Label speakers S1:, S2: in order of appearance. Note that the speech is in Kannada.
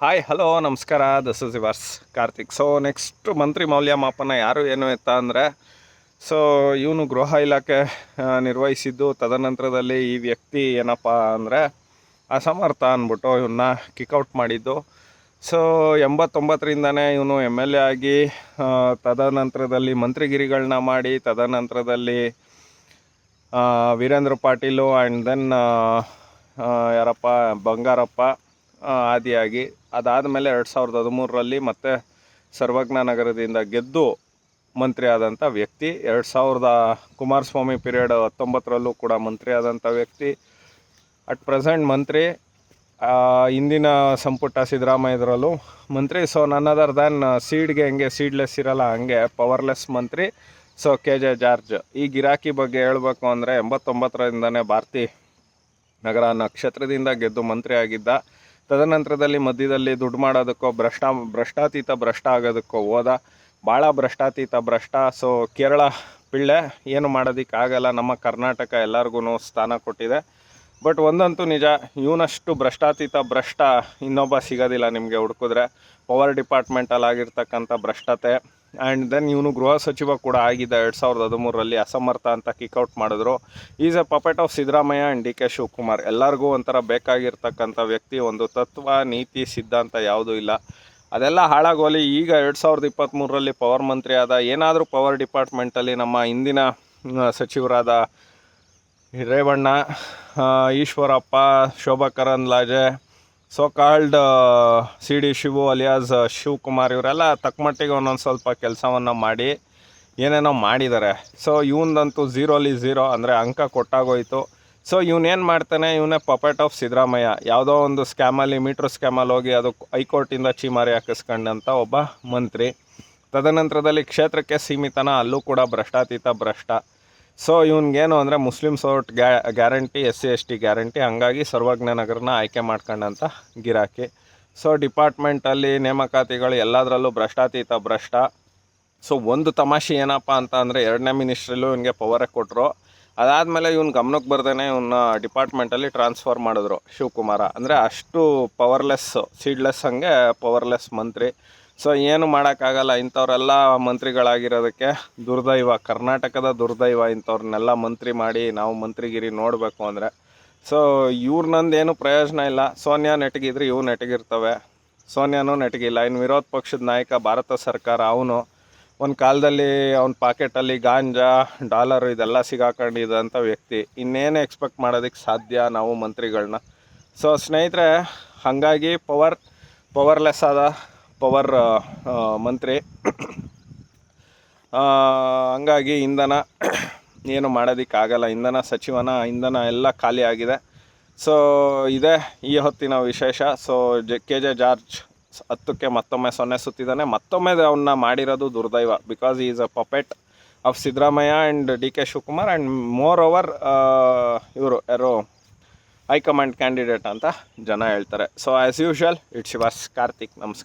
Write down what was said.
S1: ಹಾಯ್ ಹಲೋ ನಮಸ್ಕಾರ. This is yours Karthik. So next ಮಂತ್ರಿ ಮೌಲ್ಯಮಾಪನ ಯಾರು ಏನು ಎತ್ತ ಅಂದರೆ, ಸೊ ಇವನು ಗೃಹ ಇಲಾಖೆ ನಿರ್ವಹಿಸಿದ್ದು. ತದನಂತರದಲ್ಲಿ ಈ ವ್ಯಕ್ತಿ ಏನಪ್ಪ ಅಂದರೆ ಅಸಮರ್ಥ ಅಂದ್ಬಿಟ್ಟು ಇವನ್ನ ಕಿಕ್ಔಟ್ ಮಾಡಿದ್ದು. ಸೊ 89ರಿಂದನೇ ಇವನು ಎಮ್ ಎಲ್ ಎ ಆಗಿ ತದನಂತರದಲ್ಲಿ ಮಂತ್ರಿಗಿರಿಗಳನ್ನ ಮಾಡಿ, ತದನಂತರದಲ್ಲಿ ವೀರೇಂದ್ರ ಪಾಟೀಲು ಆ್ಯಂಡ್ ದೆನ್ ಯಾರಪ್ಪ ಬಂಗಾರಪ್ಪ ಆದಿಯಾಗಿ ಅದಾದಮೇಲೆ 2013ರಲ್ಲಿ ಮತ್ತೆ ಸರ್ವಜ್ಞ ನಗರದಿಂದ ಗೆದ್ದು ಮಂತ್ರಿ ಆದಂಥ ವ್ಯಕ್ತಿ. 2000 ಕುಮಾರಸ್ವಾಮಿ ಪೀರಿಯಡ್ 19ರಲ್ಲೂ ಕೂಡ ಮಂತ್ರಿ ಆದಂಥ ವ್ಯಕ್ತಿ. ಅಟ್ ಪ್ರೆಸೆಂಟ್ ಮಂತ್ರಿ. ಇಂದಿನ ಸಂಪುಟ ಸಿದ್ದರಾಮಯ್ಯದ್ರಲ್ಲೂ ಮಂತ್ರಿ. ಸೊ ನನ್ ಅದರ್ ದ್ಯಾನ್ ಸೀಡ್ಗೆ ಹೆಂಗೆ ಸೀಡ್ಲೆಸ್ ಇರಲ್ಲ, ಹಂಗೆ ಪವರ್ಲೆಸ್ ಮಂತ್ರಿ. ಸೊ KJ ಜಾರ್ಜ್ ಈ ಗಿರಾಕಿ ಬಗ್ಗೆ ಹೇಳಬೇಕು ಅಂದರೆ 89ರಿಂದನೇ ಭಾರತಿ ನಗರ ನಕ್ಷತ್ರದಿಂದ ಗೆದ್ದು ಮಂತ್ರಿ ಆಗಿದ್ದ. ತದನಂತರದಲ್ಲಿ ಮಧ್ಯದಲ್ಲಿ ದುಡ್ಡು ಮಾಡೋದಕ್ಕೋ ಭ್ರಷ್ಟಾತೀತ ಭ್ರಷ್ಟ ಆಗೋದಕ್ಕೋ ಹೋದ. ಭಾಳ ಭ್ರಷ್ಟಾತೀತ ಭ್ರಷ್ಟ. ಸೊ ಕೇರಳ ಪಿಳ್ಳೆ, ಏನು ಮಾಡೋದಕ್ಕಾಗಲ್ಲ. ನಮ್ಮ ಕರ್ನಾಟಕ ಎಲ್ಲರಿಗೂ ಸ್ಥಾನ ಕೊಟ್ಟಿದೆ. ಬಟ್ ಒಂದಂತೂ ನಿಜ, ಇವನಷ್ಟು ಭ್ರಷ್ಟಾತೀತ ಭ್ರಷ್ಟ ಇನ್ನೊಬ್ಬ ಸಿಗೋದಿಲ್ಲ ನಿಮಗೆ ಹುಡುಕಿದ್ರೆ. ಪವರ್ ಡಿಪಾರ್ಟ್ಮೆಂಟಲ್ಲಿ ಆಗಿರ್ತಕ್ಕಂಥ ಭ್ರಷ್ಟತೆ. ಆ್ಯಂಡ್ ದೆನ್ ಇವನು ಗೃಹ ಸಚಿವ ಕೂಡ ಆಗಿದ್ದ 2013ರಲ್ಲಿ. ಅಸಮರ್ಥ ಅಂತ ಕಿಕ್ಔಟ್ ಮಾಡಿದ್ರು. Is A puppet of Siddaramaiah and DK Shivakumar. ಎಲ್ಲರಿಗೂ ಒಂಥರ ಬೇಕಾಗಿರ್ತಕ್ಕಂಥ ವ್ಯಕ್ತಿ. ಒಂದು ತತ್ವ ನೀತಿ ಸಿದ್ಧಾಂತ ಯಾವುದೂ ಇಲ್ಲ, ಅದೆಲ್ಲ ಹಾಳಾಗೋಲಿ. ಈಗ 2023ರಲ್ಲಿ ಪವರ್ ಮಂತ್ರಿ ಆದ. ಏನಾದರೂ ಪವರ್ ಡಿಪಾರ್ಟ್ಮೆಂಟಲ್ಲಿ ನಮ್ಮ ಇಂದಿನ ಸಚಿವರಾದ Revanna, Eshwarappa, Shobha Karandlaje, so called CD Shivu alias Shivakumar, ಇವರೆಲ್ಲ ತಕ್ಕಮಟ್ಟಿಗೆ ಒಂದೊಂದು ಸ್ವಲ್ಪ ಕೆಲಸವನ್ನು ಮಾಡಿ ಏನೇನೋ ಮಾಡಿದ್ದಾರೆ. ಸೊ ಇವನದಂತೂ 0 ಅಂದರೆ ಅಂಕ ಕೊಟ್ಟಾಗೋಯ್ತು. ಸೊ ಇವನೇನು ಮಾಡ್ತಾನೆ, ಇವನೇ ಪಪೆಟ್ ಆಫ್ ಸಿದ್ದರಾಮಯ್ಯ. ಯಾವುದೋ ಒಂದು ಸ್ಕ್ಯಾಮಲ್ಲಿ, ಮೀಟ್ರ್ ಸ್ಕ್ಯಾಮಲ್ಲಿ ಹೋಗಿ ಅದು ಹೈಕೋರ್ಟಿಂದ ಚೀಮಾರಿ ಹಾಕಿಸ್ಕೊಂಡಂಥ ಒಬ್ಬ ಮಂತ್ರಿ. ತದನಂತರದಲ್ಲಿ ಕ್ಷೇತ್ರಕ್ಕೆ ಸೀಮಿತನ, ಅಲ್ಲೂ ಕೂಡ ಭ್ರಷ್ಟಾತೀತ ಭ್ರಷ್ಟ. ಸೊ ಇವನಿಗೇನು ಅಂದರೆ Muslims vote guarantee, SC/ST guarantee. ಹಂಗಾಗಿ ಸರ್ವಜ್ಞ ನಗರನ ಆಯ್ಕೆ ಮಾಡ್ಕೊಂಡಂಥ ಗಿರಾಕಿ. ಸೊ ಡಿಪಾರ್ಟ್ಮೆಂಟಲ್ಲಿ ನೇಮಕಾತಿಗಳು ಎಲ್ಲದರಲ್ಲೂ ಭ್ರಷ್ಟಾತೀತ ಭ್ರಷ್ಟ. ಸೊ ಒಂದು ತಮಾಷೆ ಏನಪ್ಪ ಅಂತ ಅಂದರೆ, 2ನೇ ಮಿನಿಸ್ಟ್ರಲ್ಲೂ ಇವನಿಗೆ ಪವರೇ ಕೊಟ್ಟರು. ಅದಾದಮೇಲೆ ಇವನು ಗಮನಕ್ಕೆ ಬರ್ದೇ ಇವನ್ನ ಡಿಪಾರ್ಟ್ಮೆಂಟಲ್ಲಿ ಟ್ರಾನ್ಸ್ಫರ್ ಮಾಡಿದ್ರು ಶಿವಕುಮಾರ. ಅಂದರೆ ಅಷ್ಟು ಪವರ್ಲೆಸ್, ಸೀಡ್ಲೆಸ್, ಹಂಗೆ ಪವರ್ಲೆಸ್ ಮಂತ್ರಿ. ಸೊ ಏನು ಮಾಡೋಕ್ಕಾಗಲ್ಲ. ಇಂಥವರೆಲ್ಲ ಮಂತ್ರಿಗಳಾಗಿರೋದಕ್ಕೆ ದುರ್ದೈವ, ಕರ್ನಾಟಕದ ದುರ್ದೈವ. ಇಂಥವ್ರನ್ನೆಲ್ಲ ಮಂತ್ರಿ ಮಾಡಿ ನಾವು ಮಂತ್ರಿಗಿರಿ ನೋಡಬೇಕು ಅಂದರೆ. ಸೊ ಇವ್ರನ್ನಂದೇನು ಪ್ರಯೋಜನ ಇಲ್ಲ. ಸೋನಿಯಾ ನೆಟಗಿದ್ರೆ ಇವು ನೆಟಗಿರ್ತವೆ. ಸೋನಿಯಾನೂ ನೆಟಗಿಲ್ಲ. ಇನ್ನು ವಿರೋಧ ಪಕ್ಷದ ನಾಯಕ ಭಾರತ ಸರ್ಕಾರ, ಅವನು ಒಂದು ಕಾಲದಲ್ಲಿ ಅವನ ಪಾಕೆಟಲ್ಲಿ ಗಾಂಜಾ, ಡಾಲರು ಇದೆಲ್ಲ ಸಿಗಾಕೊಂಡಿದ್ದಂಥ ವ್ಯಕ್ತಿ. ಇನ್ನೇನು ಎಕ್ಸ್ಪೆಕ್ಟ್ ಮಾಡೋದಕ್ಕೆ ಸಾಧ್ಯ ನಾವು ಮಂತ್ರಿಗಳನ್ನ. ಸೊ ಸ್ನೇಹಿತರೆ, ಹಾಗಾಗಿ ಪವರ್ಲೆಸ್ ಆದ ಪವರ್ ಮಂತ್ರಿ. ಹಂಗಾಗಿ ಇಂಧನ ಏನು ಮಾಡೋದಕ್ಕಾಗಲ್ಲ. ಇಂಧನ ಸಚಿವನ ಇಂಧನ ಎಲ್ಲ ಖಾಲಿ ಆಗಿದೆ. ಸೊ ಇದೇ ಈ ಹೊತ್ತಿನ ವಿಶೇಷ. ಸೊ KJ ಜಾರ್ಜ್ 10ಕ್ಕೆ ಮತ್ತೊಮ್ಮೆ 0 ಸುತ್ತಿದ್ದಾನೆ. ಮತ್ತೊಮ್ಮೆ ಅವನ್ನ ಮಾಡಿರೋದು ದುರ್ದೈವ. Because is a puppet of Siddaramaiah and DK Shivakumar. And more over ಇವರು ಯಾರು ಹೈಕಮಾಂಡ್ ಕ್ಯಾಂಡಿಡೇಟ್ ಅಂತ ಜನ ಹೇಳ್ತಾರೆ. So as usual, it's yours Karthik. ನಮಸ್ಕಾರ.